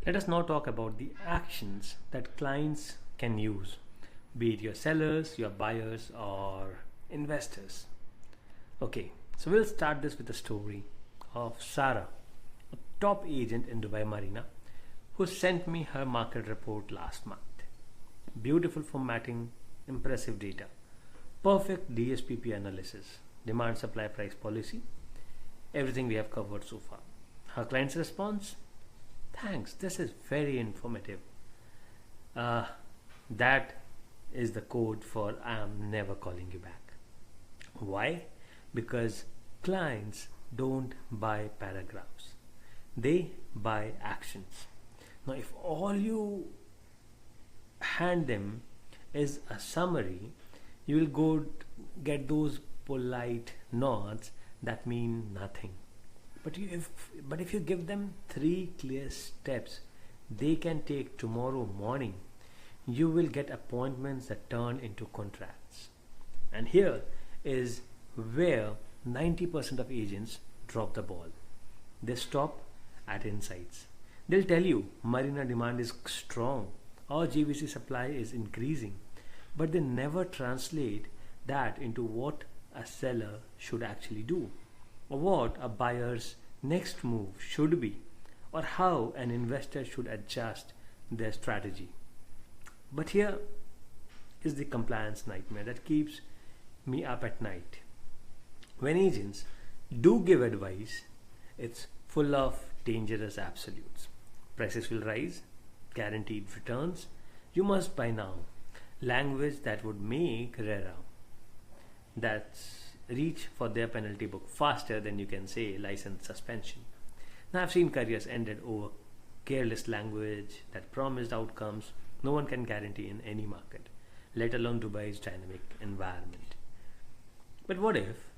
Let us now talk about the actions that clients can use, be it your sellers, your buyers, or investors. Okay, so we'll start this with a story of Sarah, a top agent in Dubai Marina, who sent me her market report last month. Beautiful formatting, impressive data, perfect DSPP analysis, demand supply price policy, everything we have covered so far. Her client's response: thanks, this is very informative. Uh, that is the code for I am never calling you back. Why? Because clients don't buy paragraphs, they buy actions. Now, if all you hand them is a summary, you will go get those polite nods that mean nothing. But if you give them three clear steps they can take tomorrow morning, you will get appointments that turn into contracts. And here is where 90% of agents drop the ball. They stop at insights. They'll tell you marina demand is strong or GVC supply is increasing, but they never translate that into what a seller should actually do, or what a buyer's next move should be, or how an investor should adjust their strategy. But here is the compliance nightmare that keeps me up at night. When agents do give advice, it's full of dangerous absolutes. Prices will rise, guaranteed returns, you must buy now. Language that would make RERA, that's reach for their penalty book faster than you can say license suspension. Now, I've seen careers ended over careless language that promised outcomes no one can guarantee in any market, let alone Dubai's dynamic environment. But what if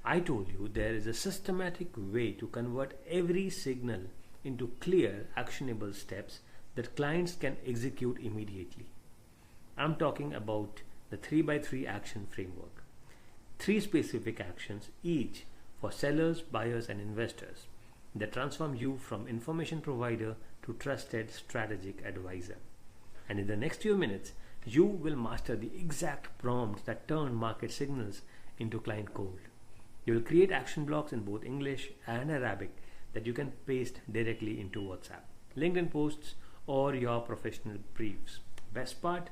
I told you there is a systematic way to convert every signal into clear, actionable steps that clients can execute immediately? I'm talking about the 3 by 3 action framework. Three specific actions, each for sellers, buyers, and investors, that transform you from information provider to trusted strategic advisor. And in the next few minutes, you will master the exact prompts that turn market signals into client gold. You will create action blocks in both English and Arabic that you can paste directly into WhatsApp, LinkedIn posts, or your professional briefs. Best part,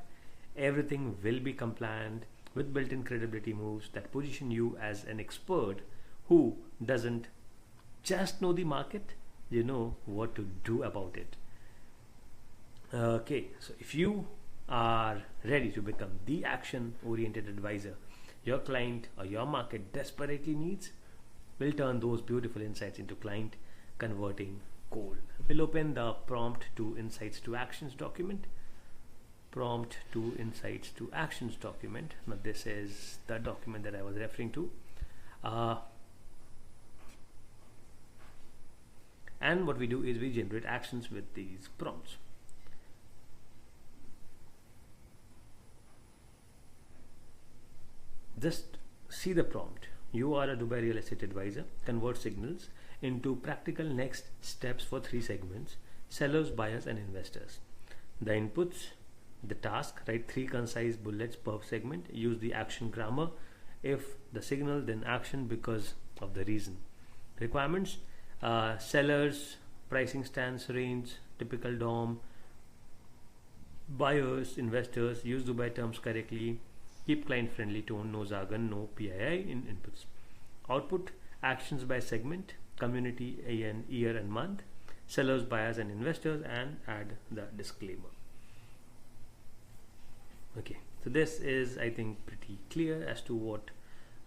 everything will be compliant with built-in credibility moves that position you as an expert who doesn't just know the market, you know what to do about it. Okay, so if you are ready to become the action-oriented advisor your client or your market desperately needs, we'll turn those beautiful insights into client converting gold. We'll open the prompt to insights to actions document. Prompt to insights to actions document. Now, this is the document that I was referring to. And what we do is we generate actions with these prompts. Just see the prompt. You are a Dubai real estate advisor. Convert signals into practical next steps for three segments: sellers, buyers, and investors. The inputs, the task: write three concise bullets per segment. Use the action grammar. If the signal, then action because of the reason. Requirements: sellers, pricing stance range, typical DOM. Buyers, investors, use Dubai terms correctly. Keep client friendly tone, no jargon, no PII in inputs. Output: actions by segment, community, AN, year and month, sellers, buyers, and investors, and add the disclaimer. Okay, so this is, I think, pretty clear as to what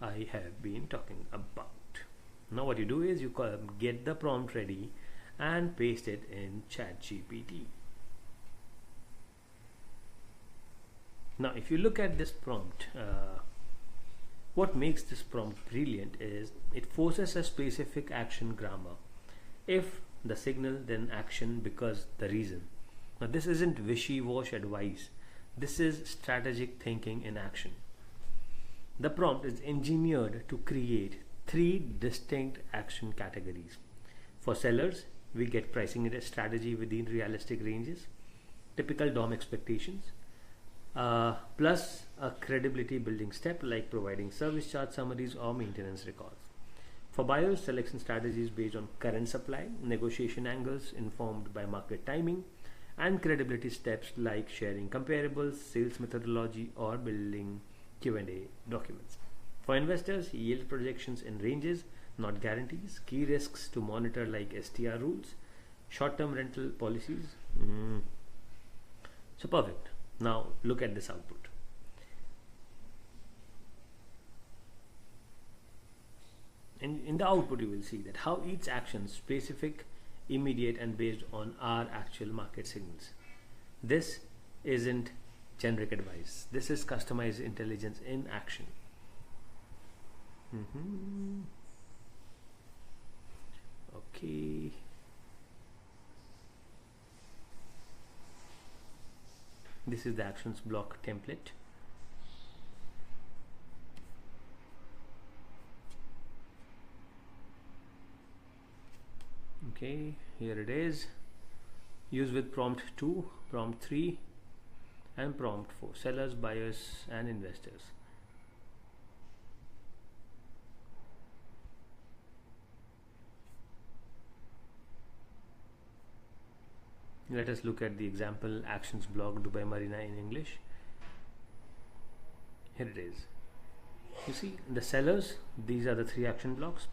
I have been talking about. Now what you do is you get the prompt ready and paste it in ChatGPT. Now if you look at this prompt, what makes this prompt brilliant is it forces a specific action grammar. If the signal, then action because the reason. Now this isn't wishy-washy advice. This is strategic thinking in action. The prompt is engineered to create three distinct action categories. For sellers, we get pricing strategy within realistic ranges, typical DOM expectations, plus a credibility building step like providing service charge summaries or maintenance records. For buyers, selection strategies based on current supply, negotiation angles informed by market timing, and credibility steps like sharing comparables, sales methodology, or building Q&A documents. For investors, yield projections in ranges, not guarantees, key risks to monitor like STR rules, short-term rental policies. So perfect. Now look at this output. In the output you will see that how each action specific, immediate, and based on our actual market signals. This isn't generic advice. This is customized intelligence in action. Okay. This is the actions block template. Okay, here it is. Use with prompt 2, prompt 3, and prompt 4. Sellers, buyers, and investors. Let us look at the example actions block Dubai Marina in English. Here it is. You see the sellers, these are the 3 action blocks.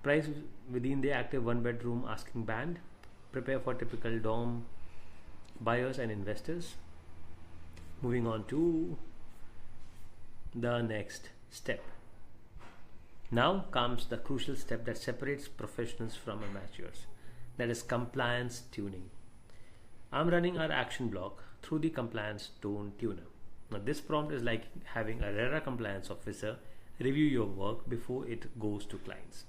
Price within the active 1-bedroom asking band. Prepare for typical DOM, buyers and investors. Moving on to the next step. Now comes the crucial step that separates professionals from amateurs. That is compliance tuning. I'm running our action block through the compliance tone tuner. Now this prompt is like having a RERA compliance officer review your work before it goes to clients.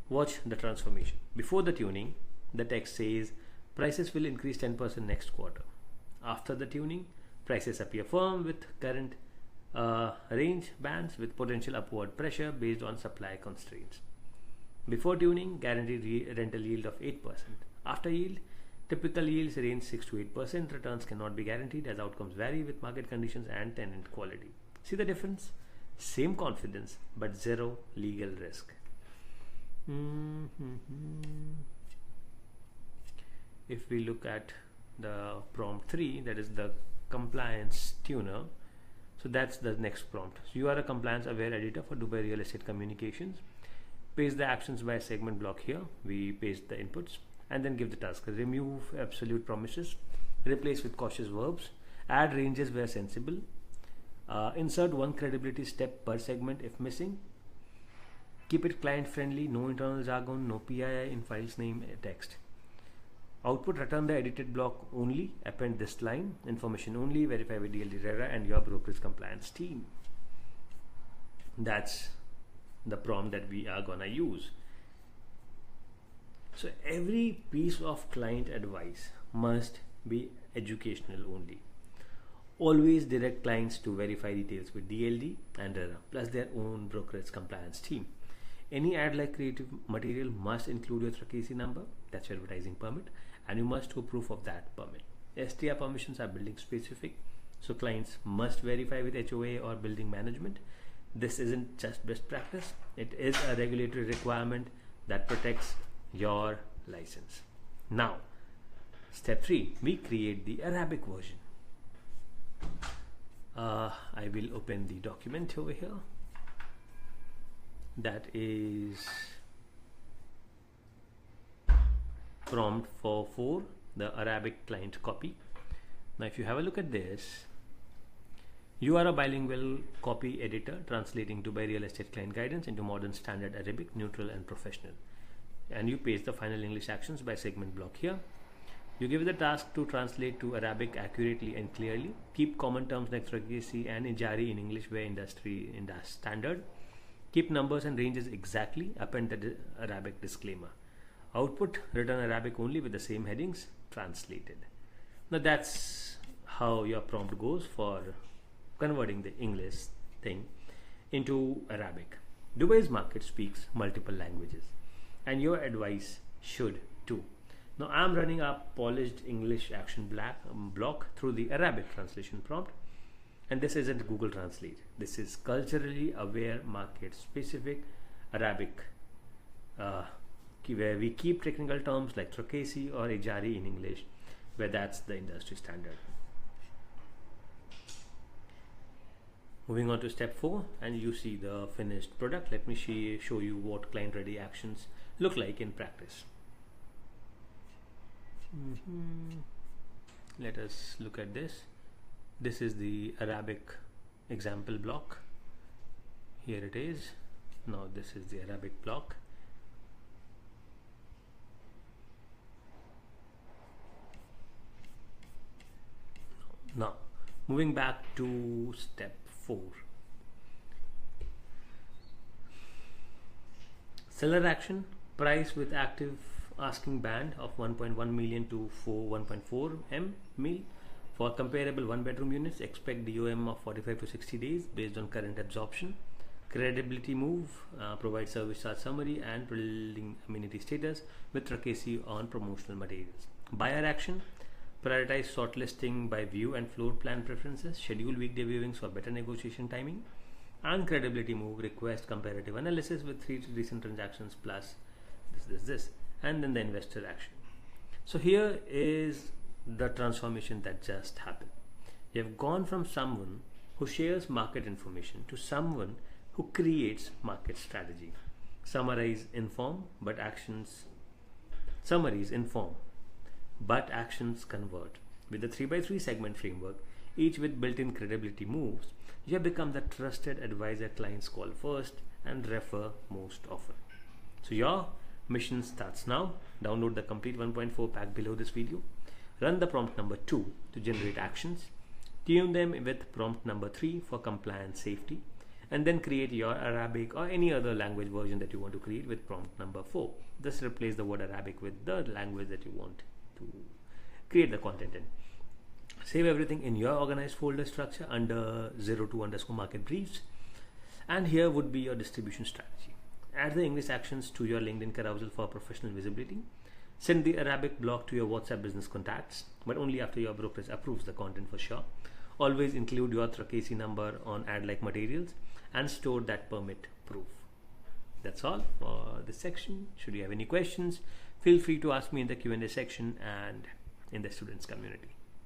Watch the transformation. Before the tuning, the text says prices will increase 10% next quarter. After the tuning, prices appear firm with current range bands with potential upward pressure based on supply constraints. Before tuning, guaranteed rental yield of 8%. After yield, typical yields range 6 to 8%. Returns cannot be guaranteed as outcomes vary with market conditions and tenant quality. See the difference? Same confidence but zero legal risk. If we look at the prompt 3, that is the compliance tuner, so that's the next prompt. So you are a compliance aware editor for Dubai Real Estate Communications. Paste the actions by segment block here. We paste the inputs and then give the task. Remove absolute promises, replace with cautious verbs, add ranges where sensible, insert 1 credibility step per segment if missing. Keep it client friendly, no internal jargon, no PII in files name text. Output, return the edited block only, append this line, information only, verify with DLD RERA and your brokerage compliance team. That's the prompt that we are gonna use. So every piece of client advice must be educational only. Always direct clients to verify details with DLD and RERA plus their own brokerage compliance team. Any ad like creative material must include your KC number, that's your advertising permit, and you must show proof of that permit. STR permissions are building specific, so clients must verify with HOA or building management. This isn't just best practice, it is a regulatory requirement that protects your license. Now, step 3, we create the Arabic version. I will open the document over here. That is prompt for 4, the Arabic client copy. Now if you have a look at this, you are a bilingual copy editor translating Dubai real estate client guidance into modern standard Arabic, neutral and professional. And you paste the final English actions by segment block here. You give the task to translate to Arabic accurately and clearly. Keep common terms like Turkish and Ijari in English where industry standard. Keep numbers and ranges exactly. Append the Arabic disclaimer. Output, return Arabic only with the same headings, translated. Now that's how your prompt goes for converting the English thing into Arabic. Dubai's market speaks multiple languages and your advice should 2. Now I'm running a polished English action block through the Arabic translation prompt, and this isn't Google Translate. This is culturally aware, market specific Arabic, where we keep technical terms like trochasi or ijari in English, where that's the industry standard. Moving on to step 4, and you see the finished product. Let me show you what client ready actions look like in practice. Let us look at this. This is the Arabic example block. Here it is. Now this is the Arabic block. Now moving back to step 4. Seller action: price with active asking band of 1.1 million to 1.4 mil. For comparable 1-bedroom units, expect DOM of 45 to 60 days based on current absorption. Credibility move: provide service charge summary and building amenity status with trochasi on promotional materials. Buyer action: prioritize shortlisting by view and floor plan preferences. Schedule weekday viewings for better negotiation timing. And credibility move: request comparative analysis with 3 recent transactions plus this. And then the investor action. So here is the transformation that just happened. You have gone from someone who shares market information to someone who creates market strategy. Summaries inform, but actions convert. With the 3x3 segment framework, each with built-in credibility moves, you have become the trusted advisor clients call first and refer most often. So your mission starts now. Download the complete 1.4 pack below this video. Run the prompt number 2 to generate actions. Tune them with prompt number 3 for compliance safety. And then create your Arabic or any other language version that you want to create with prompt number 4. Just replace the word Arabic with the language that you want to create the content in. Save everything in your organized folder structure under 02_market briefs. And here would be your distribution strategy. Add the English actions to your LinkedIn carousel for professional visibility. Send the Arabic block to your WhatsApp business contacts, but only after your brokerage approves the content for sure. Always include your trochasi number on ad-like materials and store that permit proof. That's all for this section. Should you have any questions, feel free to ask me in the Q&A section and in the students community.